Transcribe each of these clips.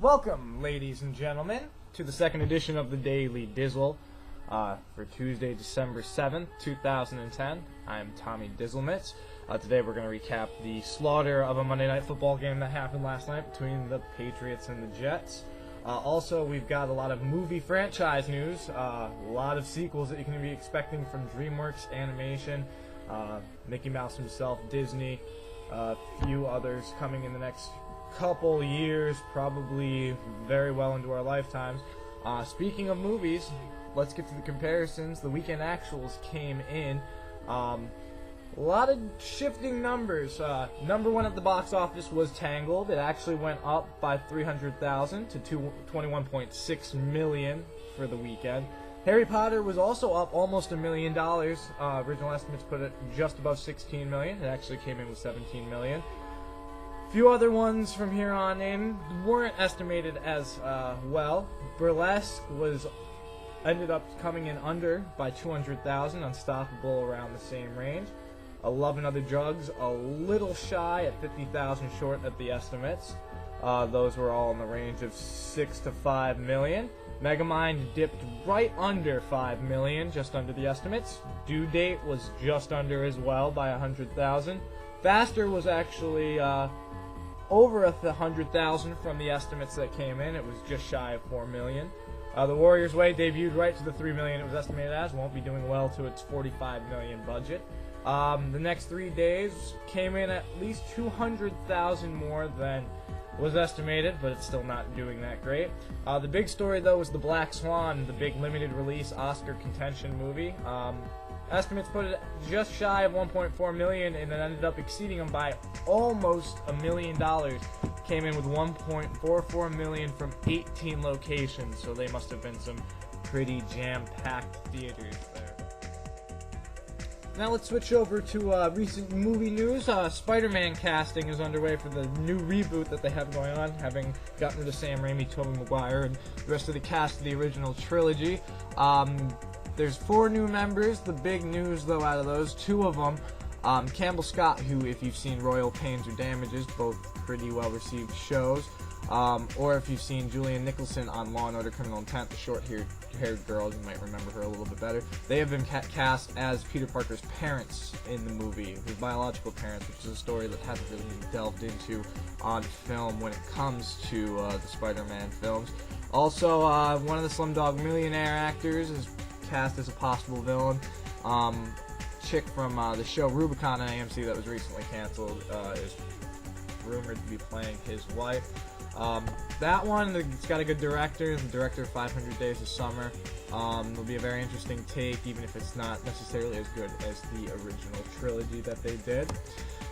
Welcome, ladies and gentlemen, to the second edition of the Daily Dizzle for Tuesday, December 7th, 2010. I'm Tommy Dizzlemits. Today we're going to recap the slaughter of a Monday Night Football game that happened last night between the Patriots and the Jets. Also, we've got a lot of movie franchise news, a lot of sequels that you can be expecting from DreamWorks Animation, Mickey Mouse himself, Disney, a few others coming in the next couple years, probably very well into our lifetimes. Speaking of movies, let's get to the comparisons. The weekend actuals came in. A lot of shifting numbers. Number one at the box office was Tangled. It actually went up by 300,000 to 21.6 million for the weekend. Harry Potter was also up almost $1 million. Original estimates put it just above 16 million. It actually came in with 17 million. Few other ones from here on in weren't estimated as well. Burlesque ended up coming in under by 200,000. Unstoppable around the same range. Love and Other Drugs a little shy at 50,000 short at the estimates. Those were all in the range of 6 to 5 million. Megamind dipped right under 5 million, just under the estimates. Due Date was just under as well by 100,000. Faster was actually over 100,000 from the estimates that came in. It was just shy of 4 million. The Warrior's Way debuted right to the 3 million it was estimated as. Won't be doing well to its 45 million budget. The next 3 days came in at least 200,000 more than was estimated, but it's still not doing that great. The big story, though, was The Black Swan, the big limited release Oscar contention movie. Estimates put it just shy of 1.4 million, and it ended up exceeding them by almost $1 million. Came in with 1.44 million from 18 locations, so they must have been some pretty jam-packed theaters there. Now let's switch over to recent movie news. Spider-Man casting is underway for the new reboot that they have going on, having gotten rid of Sam Raimi, Tobey Maguire, and the rest of the cast of the original trilogy. There's 4 new members. The big news, though, out of those, 2 of them, Campbell Scott, who, if you've seen Royal Pains or Damages, both pretty well-received shows, or if you've seen Julian Nicholson on Law & Order Criminal Intent, the short-haired girl, you might remember her a little bit better. They have been cast as Peter Parker's parents in the movie, his biological parents, which is a story that hasn't really been delved into on film when it comes to the Spider-Man films. Also, one of the Slumdog Millionaire actors is cast as a possible villain. Chick from the show Rubicon on AMC that was recently canceled is rumored to be playing his wife. That one, it's got a good director, the director of 500 Days of Summer. It'll be a very interesting take, even if it's not necessarily as good as the original trilogy that they did.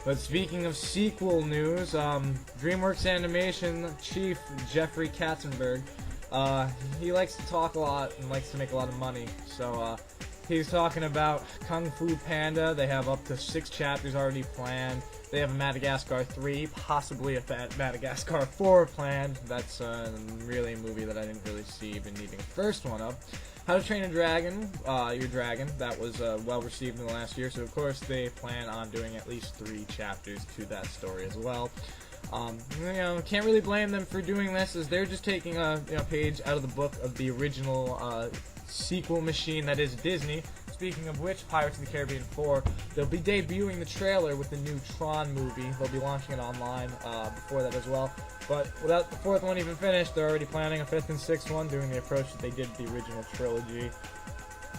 But speaking of sequel news, DreamWorks Animation chief Jeffrey Katzenberg, he likes to talk a lot and likes to make a lot of money, so he's talking about Kung Fu Panda. They have up to 6 chapters already planned. They have a Madagascar 3, possibly a Madagascar 4 planned. That's really a movie that I didn't really see even needing a first one up. How to Train a Dragon, Your Dragon, that was well received in the last year, so of course they plan on doing at least 3 chapters to that story as well. Can't really blame them for doing this, as they're just taking a page out of the book of the original sequel machine that is Disney. Speaking of which, Pirates of the Caribbean 4, they'll be debuting the trailer with the new Tron movie. They'll be launching it online before that as well. But without the 4th one even finished, they're already planning a 5th and 6th one, doing the approach that they did the original trilogy.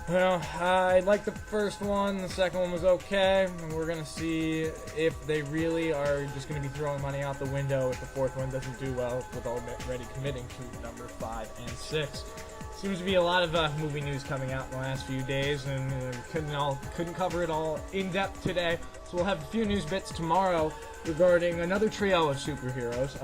Well, I liked the first one, the second one was okay, and we're going to see if they really are just going to be throwing money out the window if the 4th one doesn't do well, with already committing to number 5 and 6. Seems to be a lot of movie news coming out in the last few days, and couldn't cover it all in depth today, so we'll have a few news bits tomorrow regarding another trio of superheroes.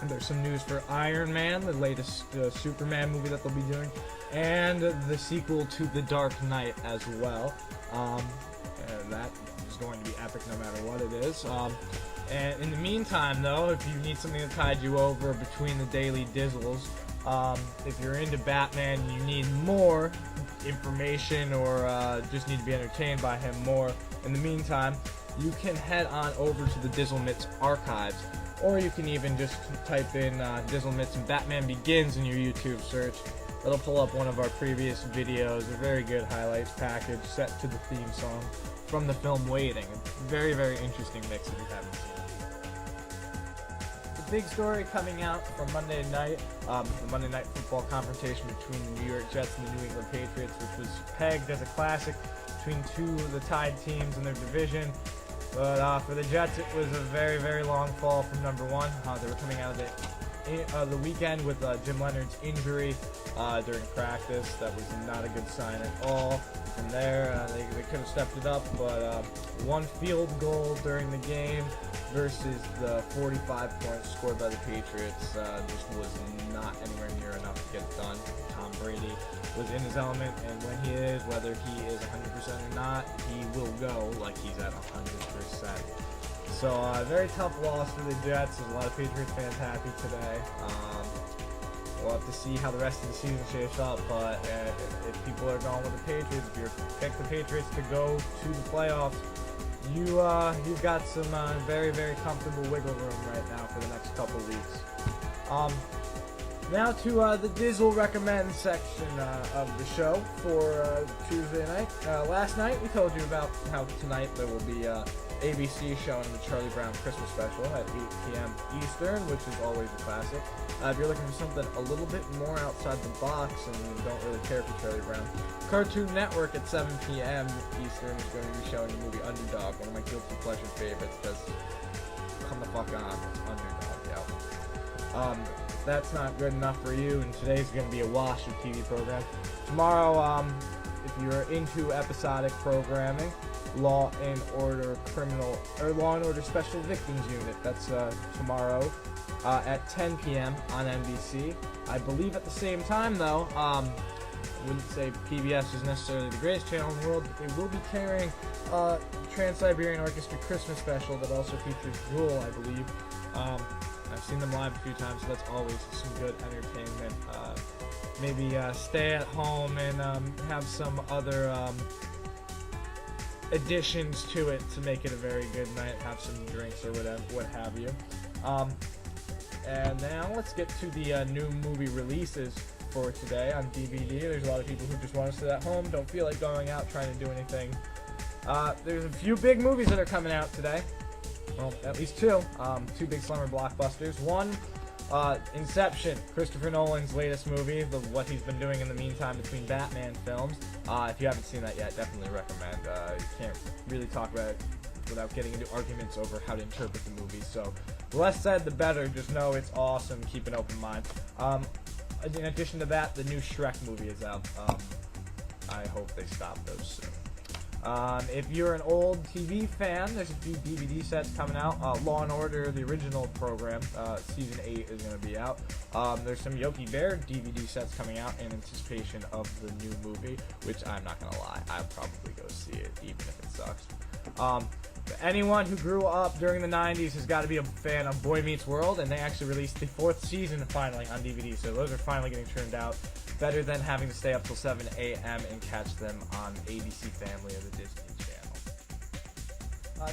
There's some news for Iron Man, the latest Superman movie that they'll be doing, and the sequel to The Dark Knight as well. And that is going to be epic no matter what it is. And in the meantime, though, if you need something to tide you over between the daily Dizzles, if you're into Batman, you need more information or just need to be entertained by him more. In the meantime, you can head on over to the Dizzlemits archives. or you can even just type in Dizzlemits and Batman Begins in your YouTube search. It'll pull up one of our previous videos, a very good highlights package set to the theme song from the film Waiting. Very, very interesting mix if you haven't seen it. The big story coming out from Monday night, the Monday Night Football confrontation between the New York Jets and the New England Patriots, which was pegged as a classic between two of the tied teams in their division. But for the Jets, it was a very, very long fall from number one. They were coming out of the weekend with Jim Leonard's injury during practice. That was not a good sign at all. From there, they could have stepped it up, but one field goal during the game versus the 45 points scored by the Patriots just was not anywhere near enough to get it done. Tom Brady was in his element, and when he is, whether he is 100% or not, he will go like he's at 100%. So a very tough loss for the Jets. There's a lot of Patriots fans happy today. We'll have to see how the rest of the season shapes up, but if people are going with the Patriots, if you pick the Patriots to go to the playoffs, you've got some very, very comfortable wiggle room right now for the next couple weeks. Now to the Dizzle recommend section of the show for Tuesday night. Last night we told you about how tonight there will be ABC showing the Charlie Brown Christmas special at 8 p.m. Eastern, which is always a classic. If you're looking for something a little bit more outside the box and you don't really care for Charlie Brown, Cartoon Network at 7 p.m. Eastern is going to be showing the movie Underdog, one of my guilty pleasure favorites, because come the fuck on, it's Underdog, yo. That's not good enough for you, and today's going to be a wash of TV programs. Tomorrow, if you're into episodic programming, Law and Order Special Victims Unit. That's tomorrow at 10 p.m. on NBC. I believe at the same time, though, I wouldn't say PBS is necessarily the greatest channel in the world, but they will be carrying Trans-Siberian Orchestra Christmas Special that also features Jewel, I believe. I've seen them live a few times, so that's always some good entertainment. Maybe stay at home and have some other additions to it to make it a very good night. Have some drinks or whatever, what have you. And now let's get to the new movie releases for today on DVD. There's a lot of people who just want to sit at home, don't feel like going out, trying to do anything. There's a few big movies that are coming out today. Well, at least two. Two big summer blockbusters. One, Inception, Christopher Nolan's latest movie, what he's been doing in the meantime between Batman films. If you haven't seen that yet, definitely recommend. You can't really talk about it without getting into arguments over how to interpret the movie. So, the less said, the better. Just know it's awesome. Keep an open mind. In addition to that, the new Shrek movie is out. I hope they stop those soon. If you're an old TV fan, there's a few DVD sets coming out. Law and Order, the original program, season 8 is going to be out. There's some Yogi Bear DVD sets coming out in anticipation of the new movie, which I'm not going to lie, I'll probably go see it, even if it sucks. Anyone who grew up during the 90s has got to be a fan of Boy Meets World, and they actually released the 4th season finally on DVD, so those are finally getting turned out. Better than having to stay up till 7 a.m. and catch them on ABC Family or the Disney Channel.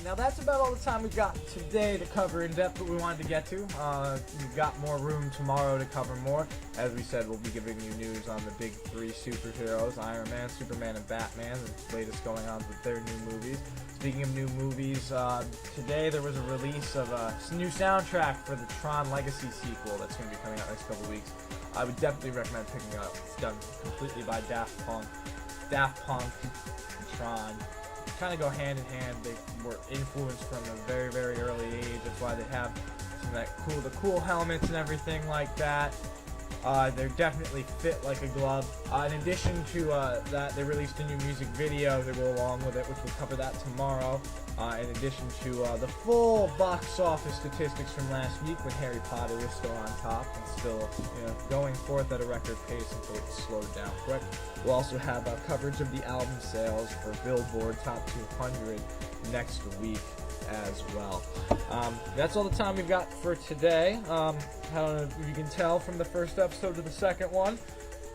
Now that's about all the time we've got today to cover in depth what we wanted to get to. We've got more room tomorrow to cover more. As we said, we'll be giving you news on the big 3 superheroes, Iron Man, Superman, and Batman, the latest going on with their new movies. Speaking of new movies, today there was a release of a new soundtrack for the Tron Legacy sequel that's going to be coming out next couple weeks. I would definitely recommend picking it up. It's done completely by Daft Punk. Daft Punk and Tron kind of go hand in hand. They were influenced from a very, very early age. That's why they have some of the cool helmets and everything like that. They definitely fit like a glove. In addition to that, they released a new music video to go along with it, which we'll cover that tomorrow. In addition to the full box office statistics from last week when Harry Potter is still on top and still going forth at a record pace until it slowed down quick. We'll also have coverage of the album sales for Billboard Top 200 next week as well. That's all the time we've got for today. I don't know if you can tell from the first episode to the second one,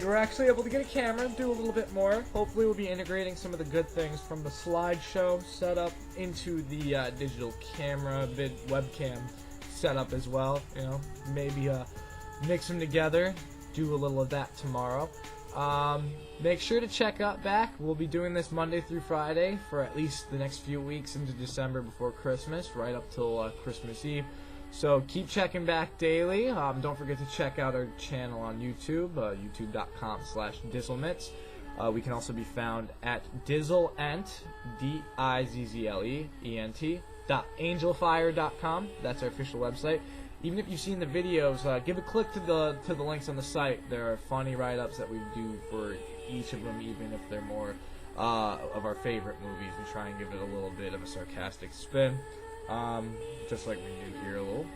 we were actually able to get a camera and do a little bit more. Hopefully we'll be integrating some of the good things from the slideshow setup into the digital camera webcam setup as well. You know, maybe mix them together. Do a little of that tomorrow. Make sure to check back. We'll be doing this Monday through Friday for at least the next few weeks into December before Christmas, right up till Christmas Eve. So keep checking back daily. Don't forget to check out our channel on YouTube, youtube.com/Dizzlemits. We can also be found at Dizzlement, Dizzlement.angelfire.com. That's our official website. Even if you've seen the videos, give a click to the links on the site. There are funny write-ups that we do for each of them, even if they're more of our favorite movies. We try and give it a little bit of a sarcastic spin, just like we do here a little.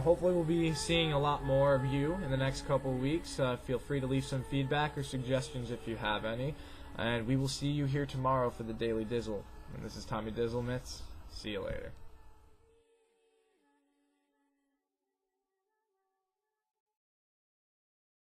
Hopefully we'll be seeing a lot more of you in the next couple of weeks. Feel free to leave some feedback or suggestions if you have any. And we will see you here tomorrow for the Daily Dizzle. And this is Tommy Dizzlemits. See you later.